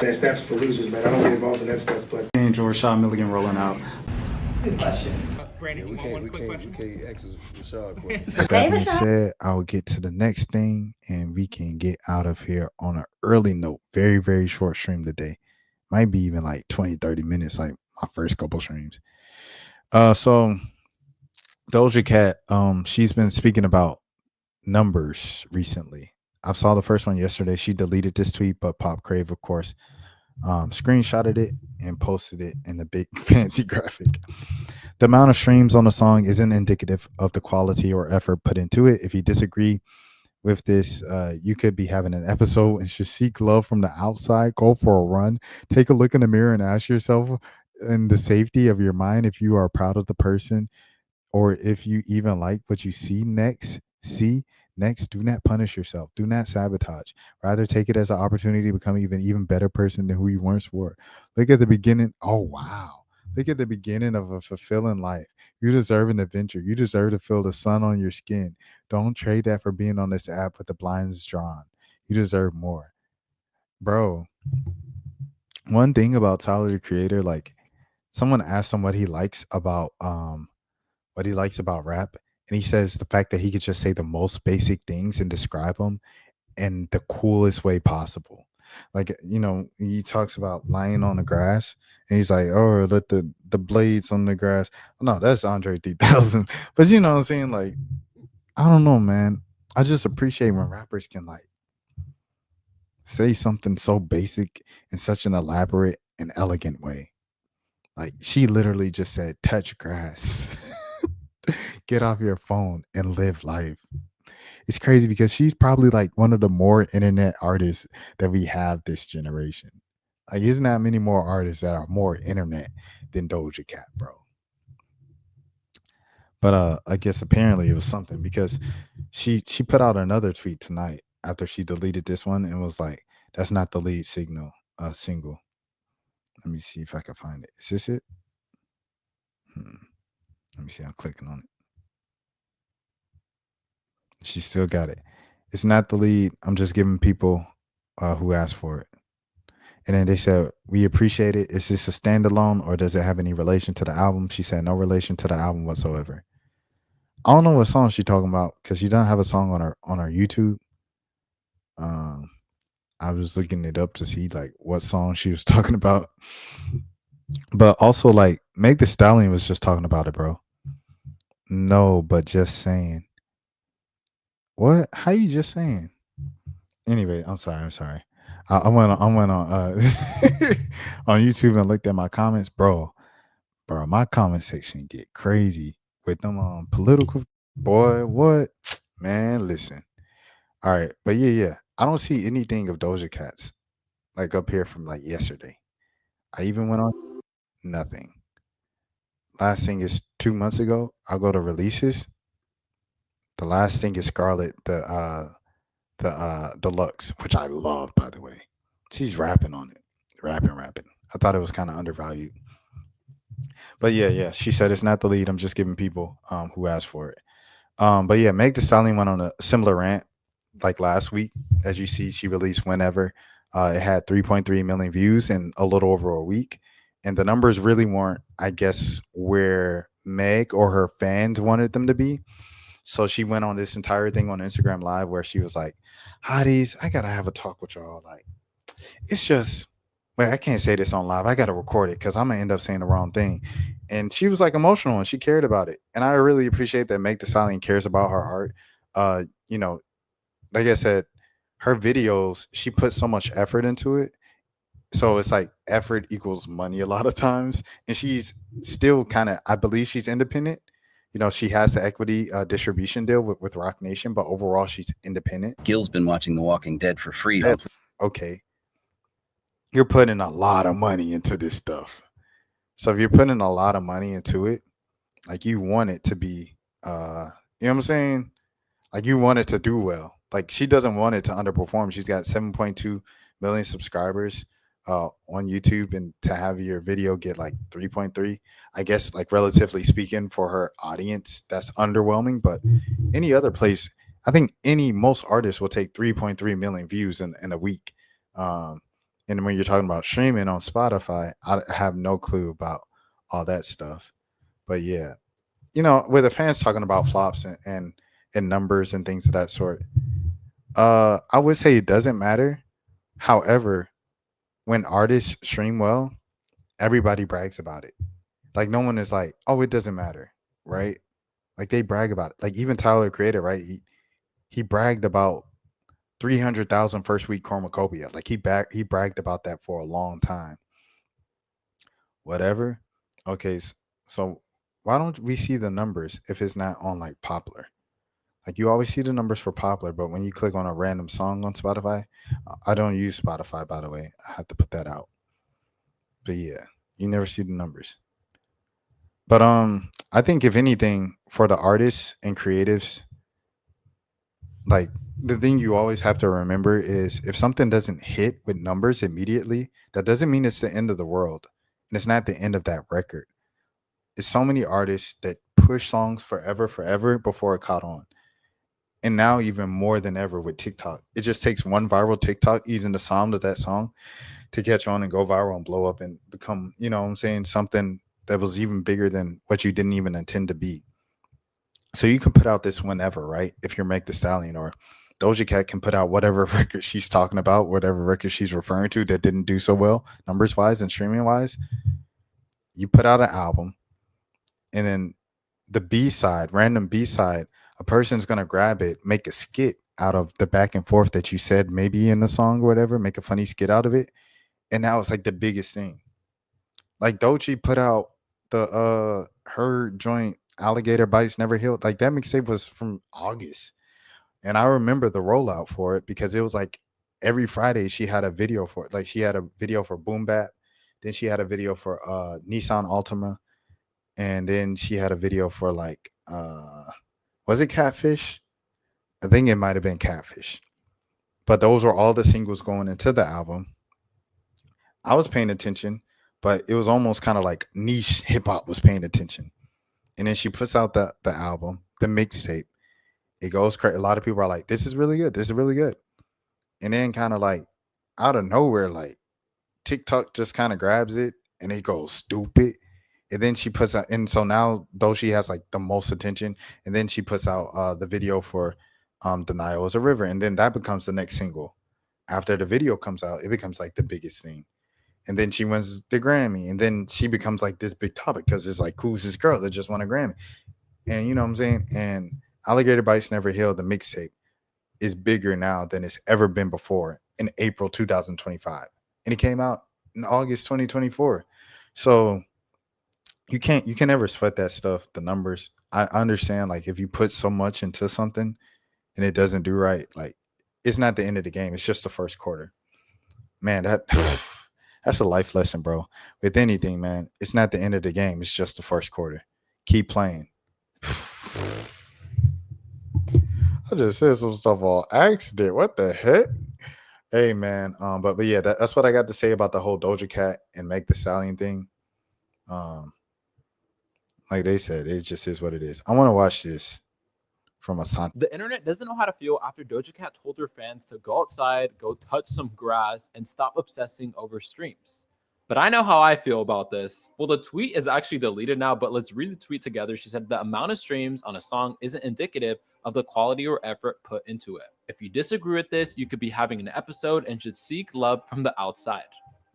That snaps for losers, man. I don't get involved in that stuff, but Angel Rashad Milligan rolling out. That's a good question. Brandon, We you want one can't, we quick can't, we question? can't ask Rashad question. With that being said, I'll get to the next thing and we can get out of here on an early note. Very, very short stream today. Might be even like 20, 30 minutes, like my first couple streams. So Doja Cat, she's been speaking about numbers recently. I saw the first one yesterday. She deleted this tweet, but Pop Crave, of course, screenshotted it and posted it in a big fancy graphic. The amount of streams on a song isn't indicative of the quality or effort put into it. If you disagree with this, you could be having an episode and should seek love from the outside. Go for a run. Take a look in the mirror and ask yourself in the safety of your mind if you are proud of the person or if you even like what you see next. Do not punish yourself. Do not sabotage. Rather take it as an opportunity to become even better person than who you once were. Look at the beginning. Oh wow. Look at the beginning of a fulfilling life. You deserve an adventure. You deserve to feel the sun on your skin. Don't trade that for being on this app with the blinds drawn. You deserve more. Bro, one thing about Tyler the Creator, like someone asked him what he likes about rap, and he says the fact that he could just say the most basic things and describe them in the coolest way possible. Like, he talks about lying on the grass and he's like, oh, let the blades on the grass. No, that's Andre 3000. But you know what I'm saying? Like, I don't know, man. I just appreciate when rappers can like say something so basic in such an elaborate and elegant way. Like she literally just said, touch grass. Get off your phone and live life. It's crazy because she's probably like one of the more internet artists that we have this generation. Like, isn't that many more artists that are more internet than Doja Cat, bro? But I guess apparently it was something because she put out another tweet tonight after she deleted this one and was like, "That's not the lead single." Let me see if I can find it. Is this it? Let me see. I'm clicking on it. She still got it. It's not the lead. I'm just giving people who asked for it. And then they said, we appreciate it. Is this a standalone or does it have any relation to the album? She said, no relation to the album whatsoever. I don't know what song she's talking about because she doesn't have a song on her YouTube. I was looking it up to see like what song she was talking about. But also like Meg the Stallion was just talking about it, bro. No, but just saying. What? How you just saying? Anyway, I'm sorry. I went on on YouTube and looked at my comments, bro. My comment section get crazy with them political boy. What man? Listen, all right, but yeah. I don't see anything of Doja Cat's like up here from like yesterday. I even went on nothing. Last thing is 2 months ago. I'll go to releases. The last thing is Scarlet, the deluxe, which I love, by the way. She's rapping on it. Rapping. I thought it was kind of undervalued. But yeah. She said it's not the lead. I'm just giving people who asked for it. But yeah, Meg Thee Stallion went on a similar rant like last week. As you see, she released Whenever. It had 3.3 million views in a little over a week. And the numbers really weren't, I guess, where Meg or her fans wanted them to be. So she went on this entire thing on Instagram Live where she was like, hotties, I gotta have a talk with y'all. Like, it's just, wait, I can't say this on live. I gotta record it because I'm gonna end up saying the wrong thing. And she was like emotional and she cared about it. And I really appreciate that Meg Thee Stallion cares about her art. You know, like I said, her videos, she puts so much effort into it. So it's like effort equals money a lot of times. And she's still kind of, I believe she's independent. You know, she has the equity distribution deal with Rock Nation, but overall she's independent. Gil's been watching The Walking Dead for free. Okay. You're putting a lot of money into this stuff. So if you're putting a lot of money into it, like you want it to be, you know what I'm saying? Like you want it to do well. Like she doesn't want it to underperform. She's got 7.2 million subscribers on YouTube, and to have your video get like 3.3, I guess, like relatively speaking for her audience, that's underwhelming. But any other place, I think most artists will take 3.3 million views in a week. And when you're talking about streaming on Spotify, I have no clue about all that stuff. But yeah, with the fans talking about flops and numbers and things of that sort, I would say it doesn't matter. However, when artists stream well, everybody brags about it. Like no one is like, oh, it doesn't matter, right? Like they brag about it. Like even Tyler Creator, right? He bragged about 300,000 first week cornucopia. Like he bragged about that for a long time. Whatever. Okay, so why don't we see the numbers if it's not on like popular? Like you always see the numbers for popular, but when you click on a random song on Spotify, I don't use Spotify by the way. I have to put that out. But yeah, you never see the numbers. But I think if anything for the artists and creatives, like the thing you always have to remember is if something doesn't hit with numbers immediately, that doesn't mean it's the end of the world. And it's not the end of that record. It's so many artists that push songs forever before it caught on. And now even more than ever with TikTok. It just takes one viral TikTok using the sound of that song to catch on and go viral and blow up and become, what I'm saying, something that was even bigger than what you didn't even intend to be. So you can put out this whenever, right? If you're Meg the Stallion, or Doja Cat can put out whatever record she's talking about, whatever record she's referring to that didn't do so well, numbers wise and streaming wise. You put out an album, and then the B side, random B side, a person's gonna grab it, make a skit out of the back and forth that you said maybe in the song or whatever, make a funny skit out of it. And now it's like the biggest thing. Like Doja put out the her joint Alligator Bites Never Healed. Like that mixtape was from August. And I remember the rollout for it because it was like every Friday she had a video for it. Like she had a video for Boom Bap, then she had a video for Nissan Altima, and then she had a video for like was it Catfish? I think it might have been Catfish. But those were all the singles going into the album. I was paying attention, but it was almost kind of like niche hip hop was paying attention. And then she puts out the album, the mixtape. It goes crazy. A lot of people are like, "This is really good. This is really good." And then kind of like out of nowhere, like TikTok just kind of grabs it and it goes stupid. And then she puts out, and so now though she has like the most attention, and then she puts out the video for "The Nile is a River," and then that becomes the next single. After the video comes out, it becomes like the biggest thing. And then she wins the Grammy, and then she becomes like this big topic because it's like, who's this girl that just won a Grammy? And you know what I'm saying? And Alligator Bites Never Healed, the mixtape, is bigger now than it's ever been before in April 2025. And it came out in August 2024. So you can never sweat that stuff, the numbers. I understand like if you put so much into something and it doesn't do right, like it's not the end of the game. It's just the first quarter. Man, that's a life lesson, bro. With anything, man, it's not the end of the game. It's just the first quarter. Keep playing. I just said some stuff on accident. What the heck? Hey man, but yeah, that's what I got to say about the whole Doja Cat and Meg the Stallion thing. Like they said, it just is what it is. I want to watch this from Asante. The internet doesn't know how to feel after Doja Cat told her fans to go outside, go touch some grass, and stop obsessing over streams. But I know how I feel about this. Well, the tweet is actually deleted now, but let's read the tweet together. She said the amount of streams on a song isn't indicative of the quality or effort put into it. If you disagree with this, you could be having an episode and should seek love from the outside.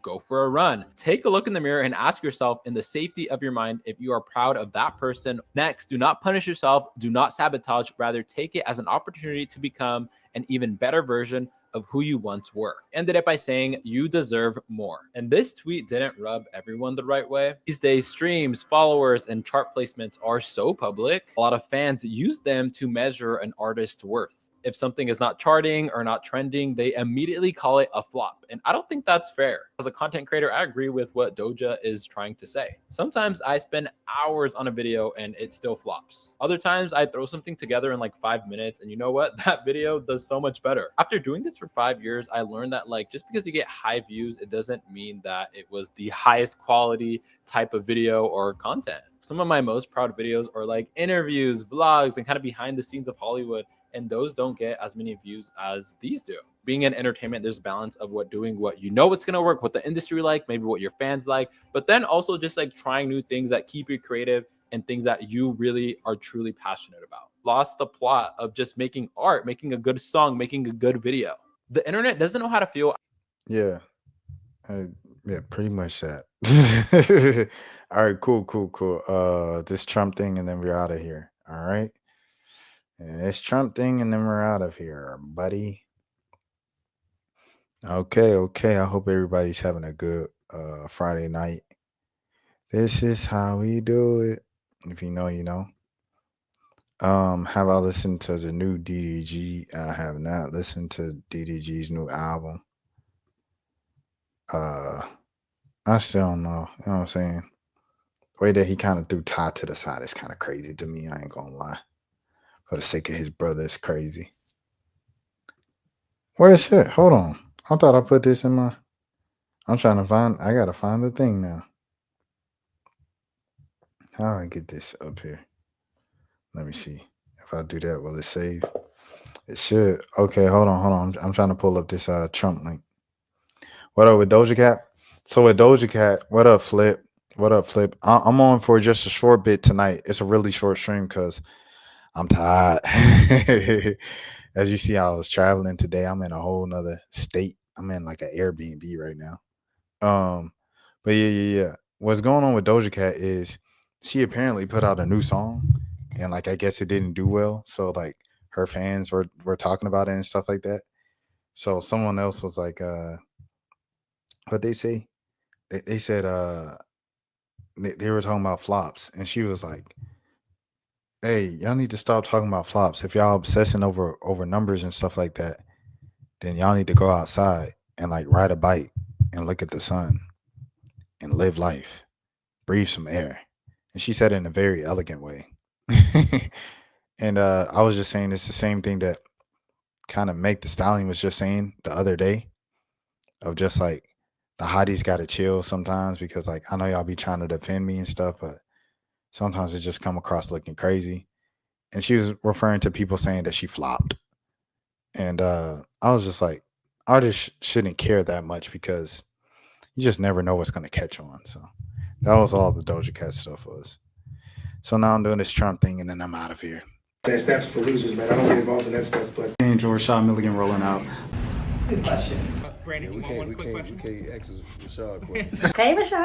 Go for a run. Take a look in the mirror and ask yourself in the safety of your mind if you are proud of that person. Next, do not punish yourself. Do not sabotage. Rather, take it as an opportunity to become an even better version of who you once were. Ended it by saying you deserve more. And this tweet didn't rub everyone the right way. These days, streams, followers, and chart placements are so public. A lot of fans use them to measure an artist's worth. If something is not charting or not trending, they immediately call it a flop. And I don't think that's fair. As a content creator, I agree with what Doja is trying to say. Sometimes I spend hours on a video and it still flops. Other times I throw something together in like 5 minutes and you know what? That video does so much better. After doing this for 5 years, I learned that like just because you get high views, it doesn't mean that it was the highest quality type of video or content. Some of my most proud videos are like interviews, vlogs, and kind of behind the scenes of Hollywood. And those don't get as many views as these do. being in entertainment, there's balance of doing what you know it's gonna work, what the industry like, maybe what your fans like, but then also just like trying new things that keep you creative and things that you really are truly passionate about. Lost the plot of just making art, making a good song, making a good video. The internet doesn't know how to feel. Yeah. Yeah, pretty much that. All right, cool. This Trump thing, and then we're out of here. All right. And this Trump thing, and then we're out of here, buddy. Okay. I hope everybody's having a good Friday night. This is how we do it. If you know, you know. Have I listened to the new DDG? I have not listened to DDG's new album. I still don't know. You know what I'm saying? The way that he kind of threw Todd to the side is kind of crazy to me. I ain't gonna lie. For the sake of his brother, it's crazy. Where is it? Hold on. I thought I put this in my. I'm trying to find. I gotta find the thing now. How do I get this up here? Let me see. If I do that, will it save? It should. Okay, hold on. I'm trying to pull up this Trump link. What up with Doja Cat? So with Doja Cat, what up, Flip? What up, Flip? I'm on for just a short bit tonight. It's a really short stream because I'm tired. As you see, I was traveling today. I'm in a whole nother state. I'm in like an Airbnb right now. But yeah. What's going on with Doja Cat is she apparently put out a new song, and like I guess it didn't do well. So like her fans were talking about it and stuff like that. So someone else was like, what they say? They said they were talking about flops, and she was like, hey, y'all need to stop talking about flops. If y'all obsessing over numbers and stuff like that, then y'all need to go outside and like ride a bike and look at the sun and live life, breathe some air. And she said it in a very elegant way. And I was just saying it's the same thing that kind of Meg the Stallion was just saying the other day, of just like the hotties got to chill sometimes, because like I know y'all be trying to defend me and stuff, but sometimes it just come across looking crazy. And she was referring to people saying that she flopped. And I was just like, artists shouldn't care that much, because you just never know what's going to catch on. So that was all the Doja Cat stuff was. So now I'm doing this Trump thing, and then I'm out of here. That's for losers, man. I don't get involved in that stuff, but. And Rashad Milligan rolling out. That's a good question. Brandon, We can't ask Rashad a question. Hey, Rashad.